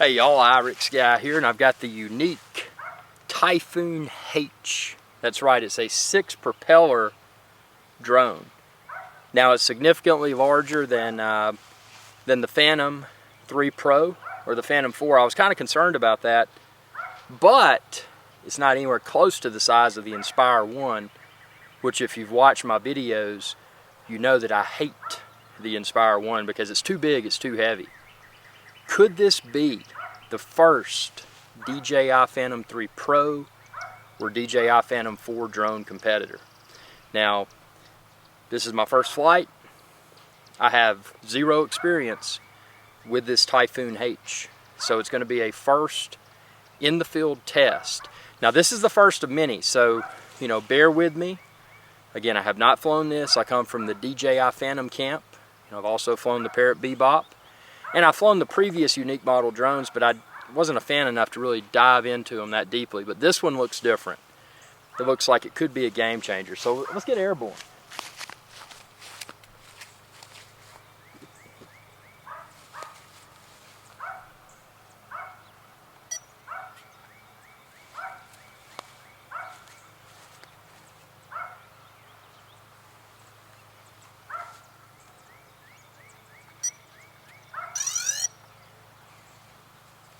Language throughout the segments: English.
Hey y'all, Irix guy here, and I've got the Yuneec Typhoon H. That's right, it's a 6-propeller drone. Now it's significantly larger than the Phantom 3 Pro or the Phantom 4. I was kind of concerned about that, but it's not anywhere close to the size of the Inspire 1, which if you've watched my videos, you know that I hate the Inspire 1 because it's too big, it's too heavy. Could this be the first DJI Phantom 3 Pro or DJI Phantom 4 drone competitor? Now, this is my first flight. I have zero experience with this Typhoon H, so it's going to be a first in the field test. Now, this is the first of many, so bear with me. Again, I have not flown this. I come from the DJI Phantom camp. I've also flown the Parrot Bebop. And I've flown the previous Yuneec model drones, but I wasn't a fan enough to really dive into them that deeply. But this one looks different. It looks like it could be a game changer. So let's get airborne.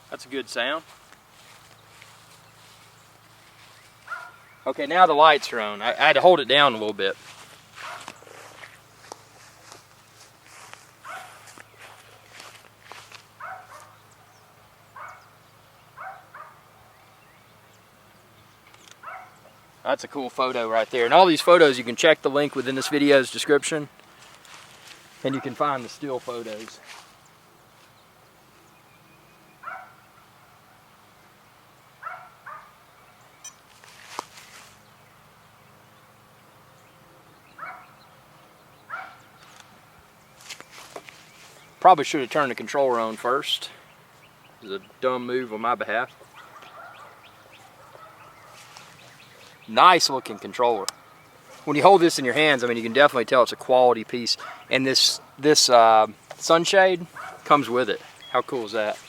That's a good sound. Okay, now the lights are on. I had to hold it down a little bit. That's a cool photo right there. And all these photos, you can check the link within this video's description, and you can find the still photos. Probably should have turned the controller on first. It was a dumb move on my behalf. Nice looking controller. When you hold this in your hands, you can definitely tell it's a quality piece. And this sunshade comes with it. How cool is that?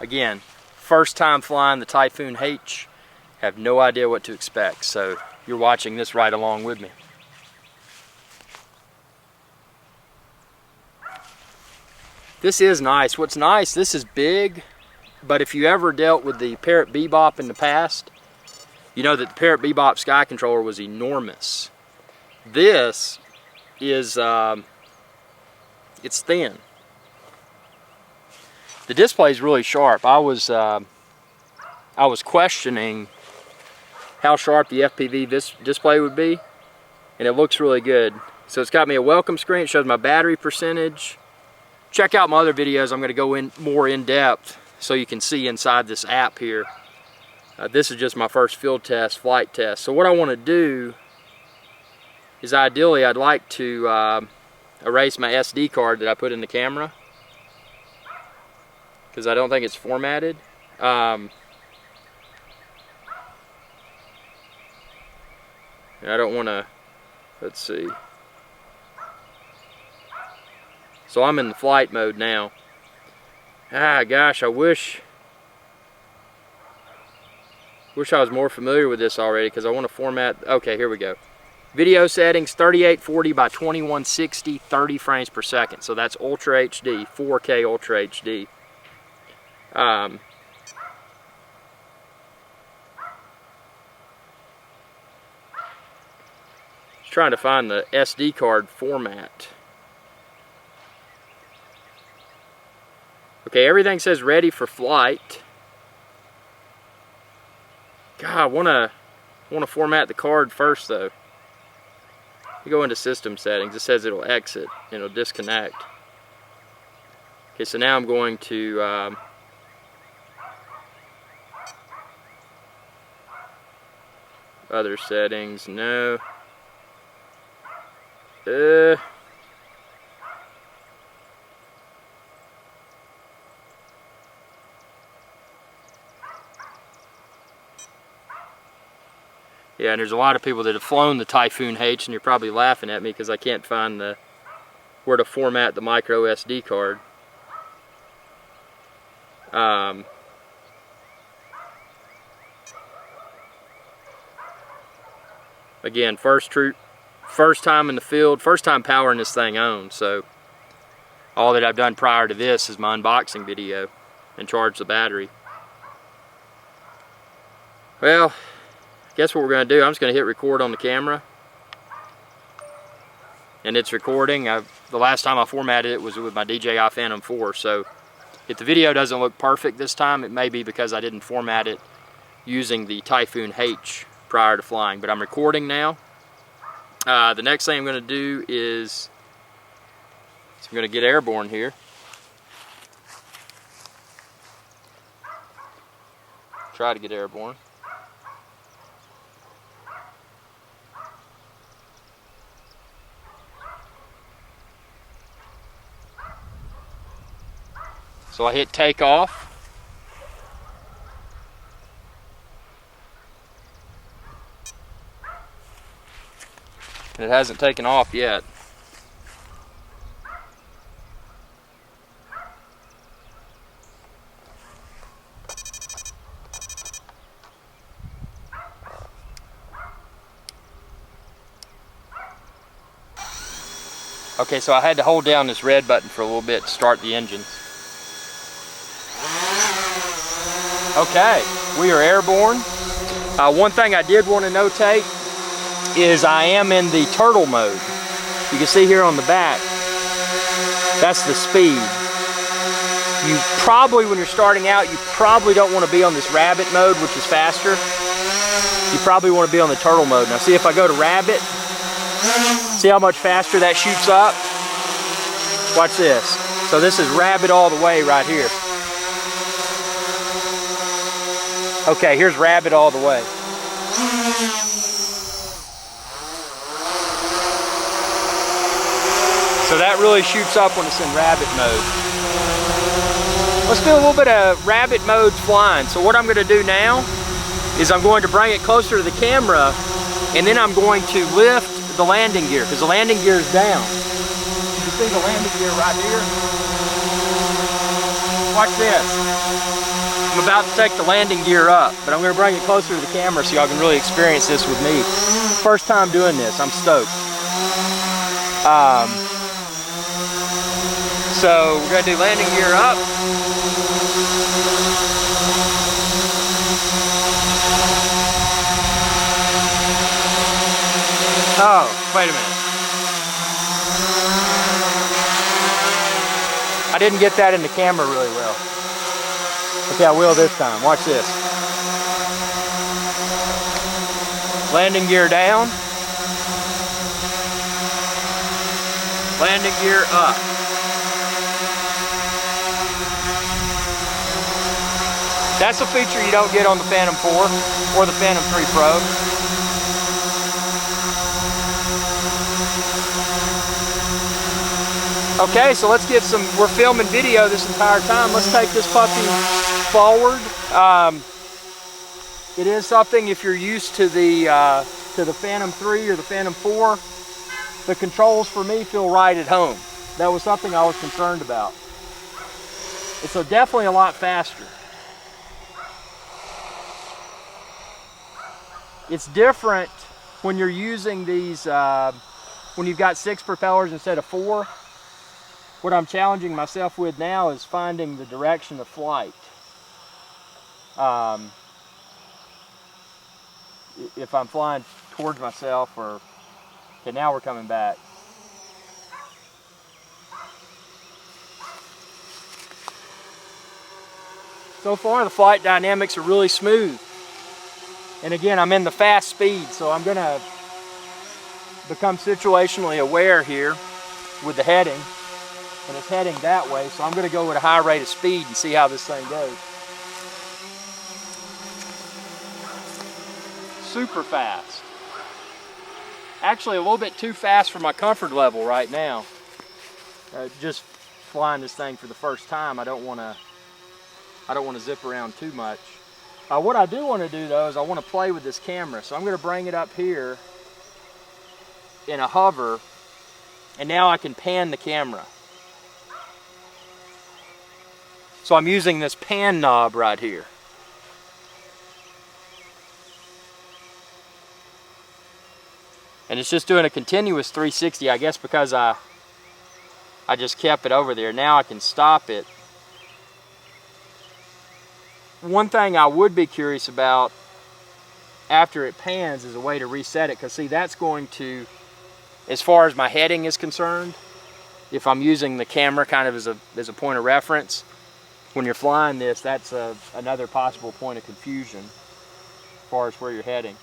Again, first time flying the Typhoon H. Have no idea what to expect, so you're watching this right along with me. This is nice. What's nice, this is big, but if you ever dealt with the Parrot Bebop in the past, you know that the Parrot Bebop sky controller was enormous. This is, it's thin. The display is really sharp. I was questioning how sharp the FPV display would be, and it looks really good. So it's got me a welcome screen. It shows my battery percentage. Check out my other videos. I'm going to go in more in depth so you can see inside this app here. This is just my first field test, flight test. So what I want to do is ideally I'd like to erase my SD card that I put in the camera, because I don't think it's formatted. I don't want to, let's see. So I'm in the flight mode now. Gosh, I wish I was more familiar with this already, because I want to format. Okay, here we go. Video settings 3840 by 2160, 30 frames per second. So that's Ultra HD, 4K Ultra HD. Trying to find the SD card format. Okay, everything says ready for flight. God, I wanna format the card first though. You go into system settings. It says it'll exit and it'll disconnect. Okay, so now I'm going to other settings. No. Yeah, and there's a lot of people that have flown the Typhoon H, and you're probably laughing at me because I can't find where to format the micro SD card. Again, first time in the field, first time powering this thing on, so all that I've done prior to this is my unboxing video and charge the battery. Well, I guess what we're going to do, I'm just going to hit record on the camera, and it's recording. The last time I formatted it was with my DJI Phantom 4, so if the video doesn't look perfect this time, it may be because I didn't format it using the Typhoon H prior to flying, but I'm recording now. The next thing I'm going to do is I'm going to get airborne here. Try to get airborne. So I hit takeoff. And it hasn't taken off yet. Okay, so I had to hold down this red button for a little bit to start the engines. Okay, we are airborne. One thing I did want to notate is I am in the turtle mode. You can see here on the back, that's the speed. You probably, when you're starting out, you probably don't want to be on this rabbit mode, which is faster. You probably want to be on the turtle mode. Now see, if I go to rabbit, see how much faster that shoots up? Watch this. So this is rabbit all the way right here. Okay, here's rabbit all the way. So that really shoots up when it's in rabbit mode. Let's do a little bit of rabbit mode flying. So what I'm going to do now is I'm going to bring it closer to the camera, and then I'm going to lift the landing gear, because the landing gear is down. You can see the landing gear right here. Watch this. I'm about to take the landing gear up, but I'm going to bring it closer to the camera so y'all can really experience this with me. First time doing this, I'm stoked. So we're going to do landing gear up. Oh, wait a minute. I didn't get that in the camera really well. Okay, I will this time. Watch this. Landing gear down. Landing gear up. That's a feature you don't get on the Phantom 4 or the Phantom 3 Pro. Okay, so let's get some, we're filming video this entire time. Let's take this puppy forward. It is something, if you're used to the Phantom 3 or the Phantom 4, the controls for me feel right at home. That was something I was concerned about. It's so definitely a lot faster. It's different when you're using these, when you've got 6 propellers instead of 4. What I'm challenging myself with now is finding the direction of flight. If I'm flying towards myself, or, okay, now we're coming back. So far the flight dynamics are really smooth. And again, I'm in the fast speed, so I'm going to become situationally aware here with the heading. And it's heading that way, so I'm going to go with a high rate of speed and see how this thing goes. Super fast. Actually a little bit too fast for my comfort level right now. Just flying this thing for the first time, I don't want to zip around too much. What I do want to do though is I want to play with this camera. So I'm going to bring it up here in a hover, and now I can pan the camera. So I'm using this pan knob right here. And it's just doing a continuous 360, I guess because I just kept it over there. Now I can stop it. One thing I would be curious about after it pans is a way to reset it, because see, that's going to, as far as my heading is concerned, if I'm using the camera kind of as a point of reference, when you're flying this, that's another possible point of confusion as far as where you're heading.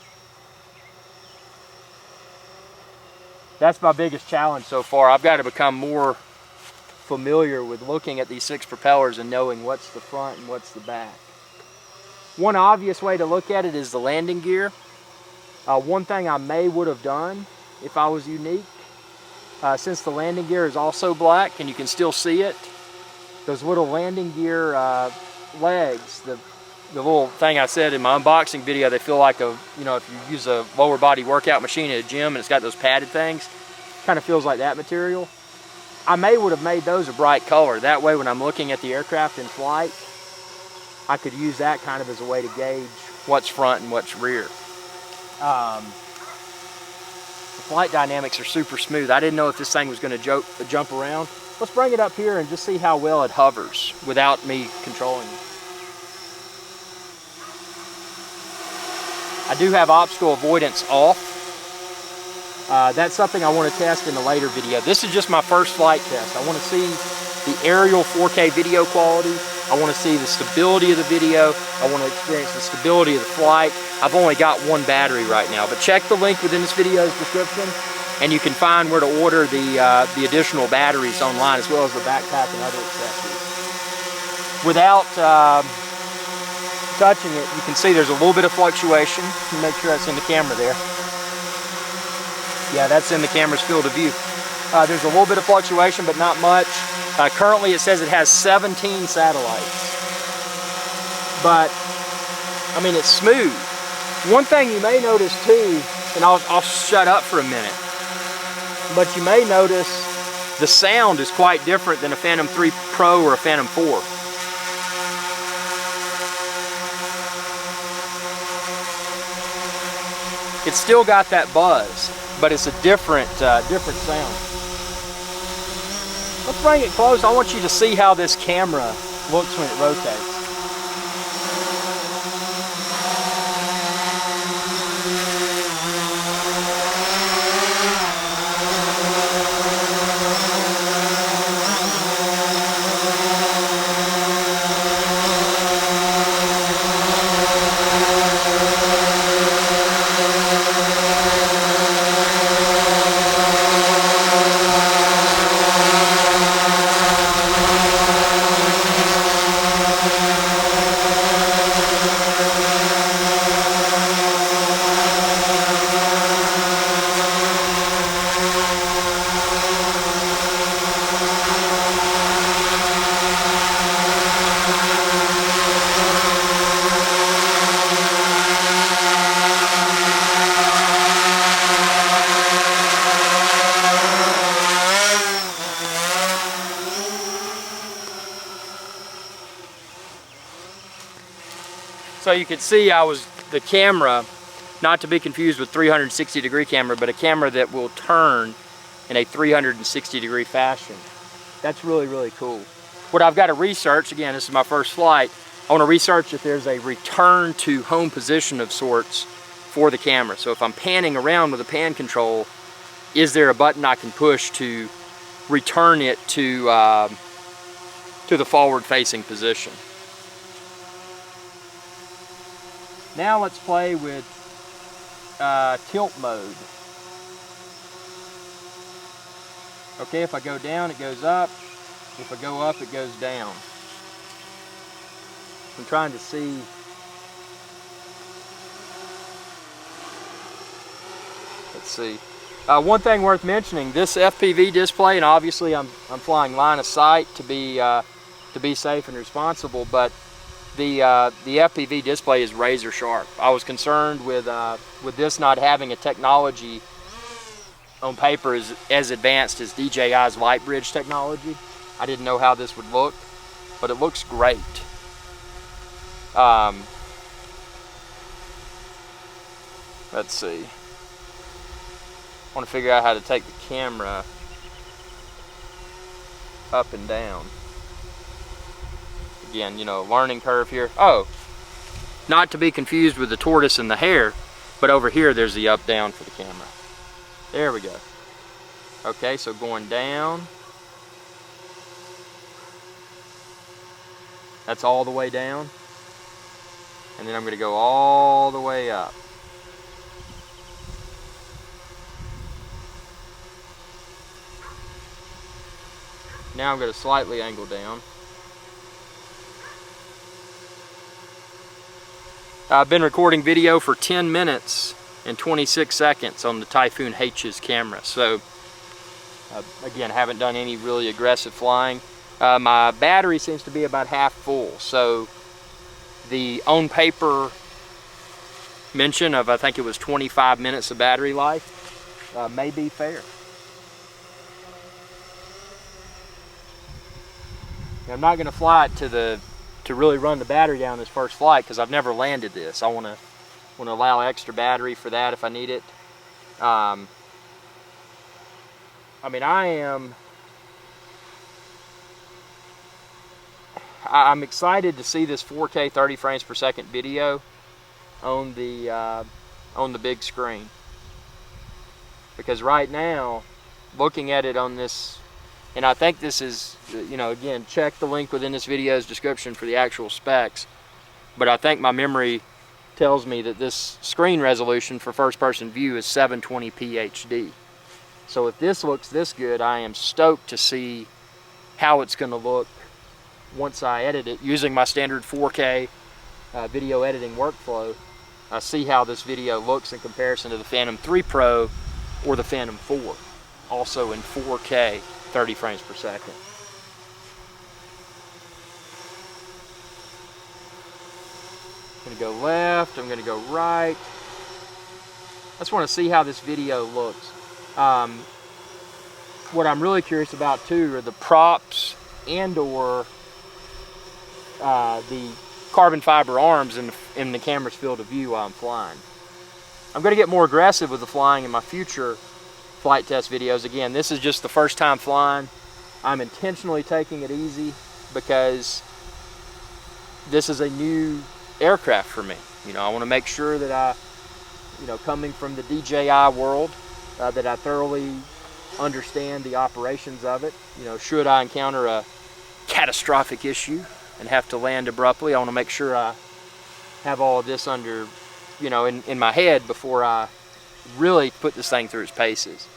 That's my biggest challenge so far. I've got to become more familiar with looking at these 6 propellers and knowing what's the front and what's the back. One obvious way to look at it is the landing gear. One thing I would have done if I was Yuneec, since the landing gear is also black and you can still see it, those little landing gear legs, the little thing I said in my unboxing video, they feel like if you use a lower body workout machine at a gym and it's got those padded things, kind of feels like that material. I would have made those a bright color. That way when I'm looking at the aircraft in flight, I could use that kind of as a way to gauge what's front and what's rear. The flight dynamics are super smooth. I didn't know if this thing was going to jump around. Let's bring it up here and just see how well it hovers without me controlling it. I do have obstacle avoidance off. That's something I want to test in a later video. This is just my first flight test. I want to see the aerial 4K video quality. I want to see the stability of the video. I want to experience the stability of the flight. I've only got one battery right now, but check the link within this video's description and you can find where to order the additional batteries online, as well as the backpack and other accessories. Without touching it, you can see there's a little bit of fluctuation. Make sure that's in the camera there. Yeah, that's in the camera's field of view. There's a little bit of fluctuation, but not much. Currently it says it has 17 satellites. But, I mean, it's smooth. One thing you may notice too, and I'll shut up for a minute, but you may notice the sound is quite different than a Phantom 3 Pro or a Phantom 4. It's still got that buzz, but it's a different sound. Let's bring it close. I want you to see how this camera looks when it rotates. So you can see the camera, not to be confused with 360 degree camera, but a camera that will turn in a 360 degree fashion. That's really, really cool. What I've got to research, again, this is my first flight, I want to research if there's a return to home position of sorts for the camera. So if I'm panning around with a pan control, is there a button I can push to return it to the forward facing position? Now let's play with tilt mode. Okay, if I go down, it goes up. If I go up, it goes down. I'm trying to see. Let's see. One thing worth mentioning: this FPV display, and obviously I'm flying line of sight to be safe and responsible, but The FPV display is razor sharp. I was concerned with this not having a technology on paper as advanced as DJI's light bridge technology. I didn't know how this would look, but it looks great. Let's see. I want to figure out how to take the camera up and down. Again, you know, learning curve here. Oh, not to be confused with the tortoise and the hare, but over here there's the up down for the camera. There we go. Okay, so going down. That's all the way down. And then I'm going to go all the way up. Now I'm going to slightly angle down. I've been recording video for 10 minutes and 26 seconds on the Typhoon H's camera. So, again, haven't done any really aggressive flying. My battery seems to be about half full. So, the on paper mention of, I think it was 25 minutes of battery life, may be fair. Now, I'm not going to fly it to really run the battery down this first flight because I've never landed this. I want to allow extra battery for that if I need it. I mean, I'm excited to see this 4K 30 frames per second video on the big screen, because right now, looking at it on this, and I think this is, you know, again, check the link within this video's description for the actual specs, but I think my memory tells me that this screen resolution for first-person view is 720p HD. So if this looks this good, I am stoked to see how it's going to look once I edit it using my standard 4K video editing workflow. See how this video looks in comparison to the Phantom 3 Pro or the Phantom 4, also in 4K 30 frames per second. I'm going to go left, I'm going to go right. I just want to see how this video looks. What I'm really curious about too are the props and or the carbon fiber arms in the camera's field of view while I'm flying. I'm going to get more aggressive with the flying in my future flight test videos. Again, this is just the first time flying. I'm intentionally taking it easy because this is a new aircraft for me. You know, I want to make sure that I, you know, coming from the DJI world, that I thoroughly understand the operations of it. You know, should I encounter a catastrophic issue and have to land abruptly, I want to make sure I have all of this under, you know, in my head before I really put this thing through its paces.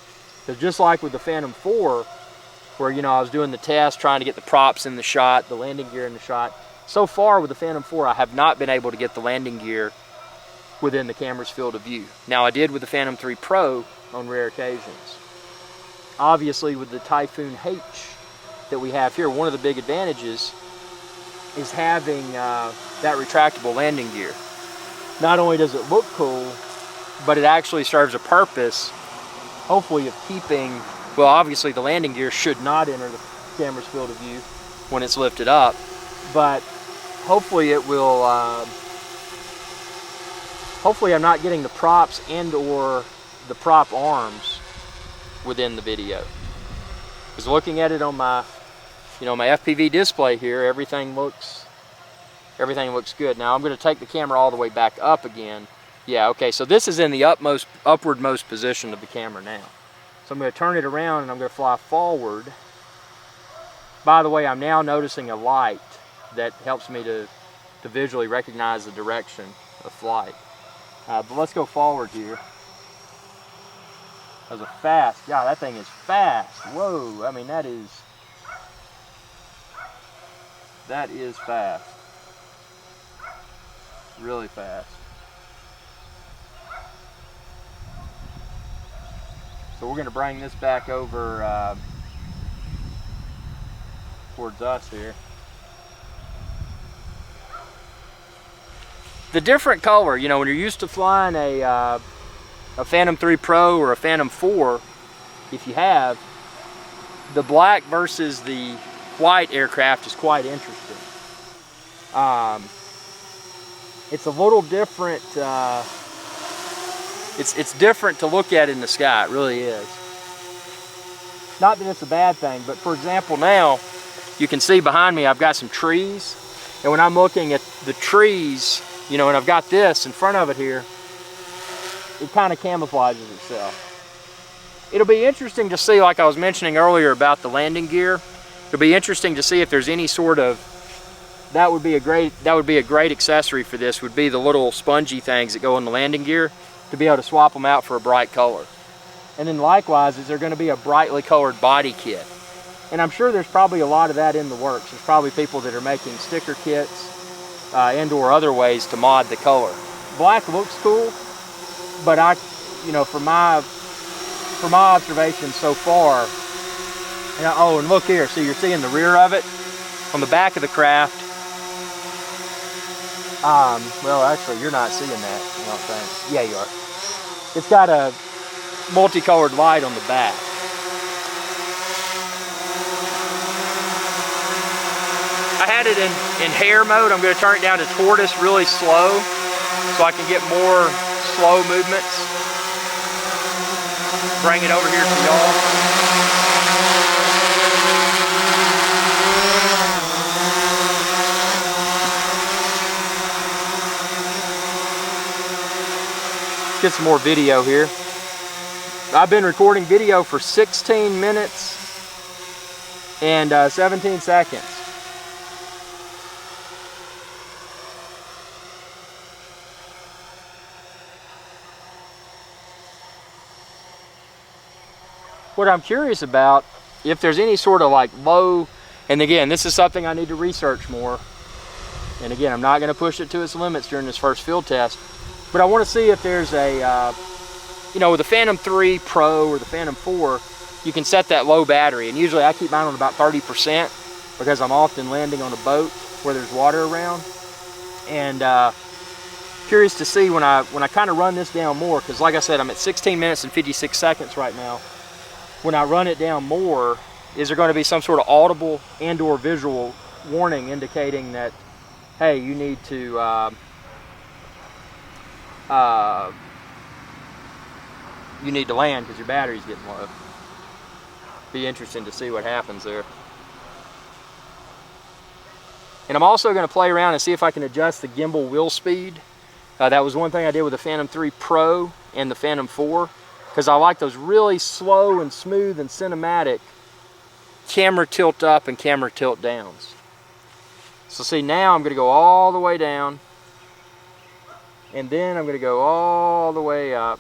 Because just like with the Phantom 4, where, you know, I was doing the test, trying to get the props in the shot, the landing gear in the shot, so far with the Phantom 4, I have not been able to get the landing gear within the camera's field of view. Now, I did with the Phantom 3 Pro on rare occasions. Obviously, with the Typhoon H that we have here, one of the big advantages is having that retractable landing gear. Not only does it look cool, but it actually serves a purpose, hopefully, of keeping, well, obviously the landing gear should not enter the camera's field of view when it's lifted up, but hopefully it will, hopefully I'm not getting the props and or the prop arms within the video. Because looking at it on my, you know, my FPV display here, everything looks good. Now I'm going to take the camera all the way back up again. Yeah, okay, so this is in the upwardmost position of the camera now. So I'm going to turn it around and I'm going to fly forward. By the way, I'm now noticing a light that helps me to visually recognize the direction of flight. But let's go forward here. That was a fast, yeah, that thing is fast. Whoa, I mean, that is fast. Really fast. So we're going to bring this back over towards us here. the different color, you know, when you're used to flying a Phantom 3 Pro or a Phantom 4, if you have, the black versus the white aircraft is quite interesting. It's a little different. It's different to look at in the sky. It really is. Not that it's a bad thing, but for example, now you can see behind me I've got some trees, and when I'm looking at the trees, you know, and I've got this in front of it here, it kind of camouflages itself. It'll be interesting to see, like I was mentioning earlier about the landing gear. It'll be interesting to see if there's any sort of, that would be a great accessory for this, would be the little spongy things that go in the landing gear, to be able to swap them out for a bright color. And then likewise, is there going to be a brightly colored body kit? And I'm sure there's probably a lot of that in the works. There's probably people that are making sticker kits and or other ways to mod the color. Black looks cool, but you know, from my observation so far, oh, and look here, so you're seeing the rear of it on the back of the craft. Well, actually, you're not seeing that, I don't think. Yeah, you are. It's got a multicolored light on the back. I had it in hare mode. I'm going to turn it down to tortoise really slow so I can get more slow movements. Bring it over here to y'all. Let's get some more video here. I've been recording video for 16 minutes and 17 seconds. What I'm curious about, if there's any sort of like low, and again, this is something I need to research more. And again, I'm not going to push it to its limits during this first field test, but I want to see if there's a, you know, with the Phantom 3 Pro or the Phantom 4, you can set that low battery. And usually I keep mine on about 30% because I'm often landing on a boat where there's water around. And curious to see when I kind of run this down more, because like I said, I'm at 16 minutes and 56 seconds right now. When I run it down more, is there going to be some sort of audible and or visual warning indicating that, hey, you need to land because your battery's getting low. Be interesting to see what happens there. And I'm also going to play around and see if I can adjust the gimbal wheel speed. That was one thing I did with the Phantom 3 Pro and the Phantom 4, because I like those really slow and smooth and cinematic camera tilt up and camera tilt downs. So see, now I'm going to go all the way down, and then I'm going to go all the way up.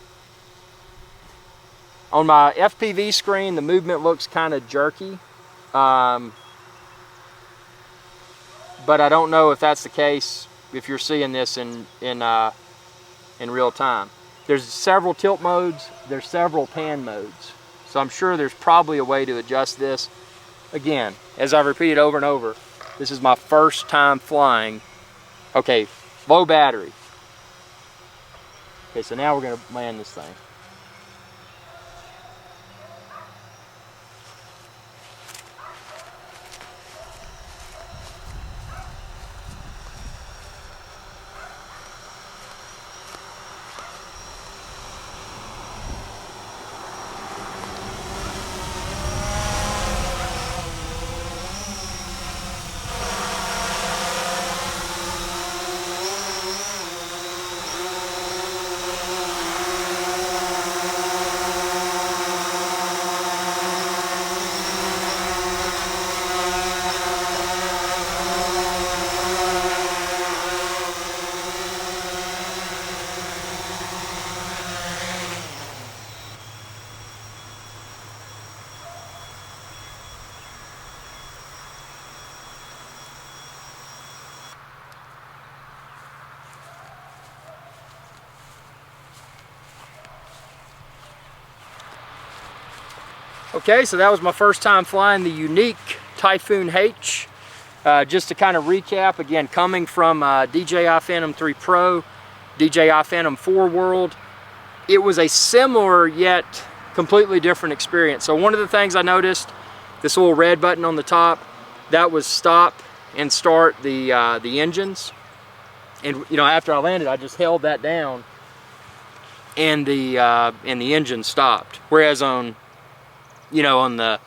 On my FPV screen, the movement looks kind of jerky, but I don't know if that's the case if you're seeing this in real time. There's several tilt modes, there's several pan modes, so I'm sure there's probably a way to adjust this. Again, as I've repeated over and over, this is my first time flying. Okay, low battery. Okay, so now we're going to land this thing. Okay, so that was my first time flying the Yuneec Typhoon H. Just to kind of recap, again, coming from DJI Phantom 3 Pro, DJI Phantom 4 World, it was a similar yet completely different experience. So one of the things I noticed, this little red button on the top, that was stop and start the engines. And you know, after I landed, I just held that down, and the engine stopped. Whereas on, you know, on the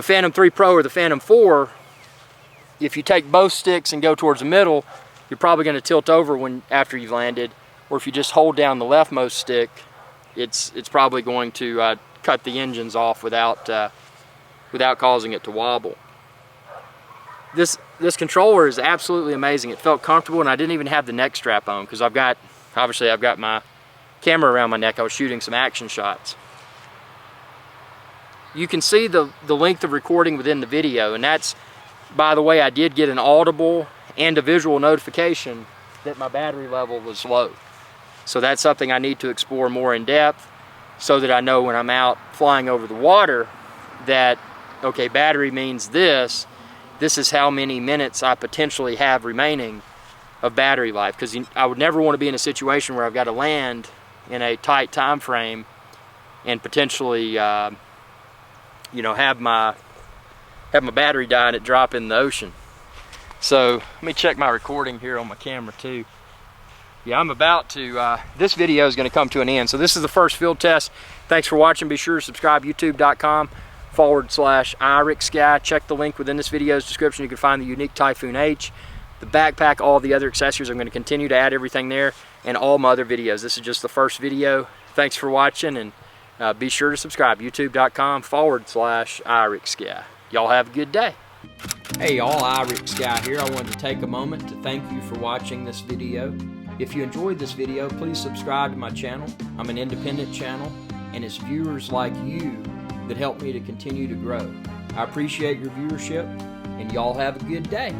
Phantom 3 Pro or the Phantom 4, if you take both sticks and go towards the middle, you're probably going to tilt over after you've landed. Or if you just hold down the leftmost stick, it's probably going to cut the engines off without causing it to wobble. This controller is absolutely amazing. It felt comfortable, and I didn't even have the neck strap on because I've got my camera around my neck. I was shooting some action shots. You can see the length of recording within the video, and that's, by the way, I did get an audible and a visual notification that my battery level was low. So that's something I need to explore more in depth so that I know when I'm out flying over the water that, okay, battery means this is how many minutes I potentially have remaining of battery life. Because I would never want to be in a situation where I've got to land in a tight time frame and potentially, you know, have my battery die and it drop in the ocean. So let me check my recording here on my camera too. Yeah, I'm about to, this video is going to come to an end. So this is the first field test. Thanks for watching. Be sure to subscribe, youtube.com/IRIXSky. Check the link within this video's description. You can find the Yuneec Typhoon H, the backpack, all the other accessories. I'm going to continue to add everything there, and all my other videos. This is just the first video. Thanks for watching, and be sure to subscribe, youtube.com/IRIXSky. Y'all have a good day. Hey y'all, iRickSky here. I wanted to take a moment to thank you for watching this video. If you enjoyed this video, please subscribe to my channel. I'm an independent channel, and it's viewers like you that help me to continue to grow. I appreciate your viewership, and y'all have a good day.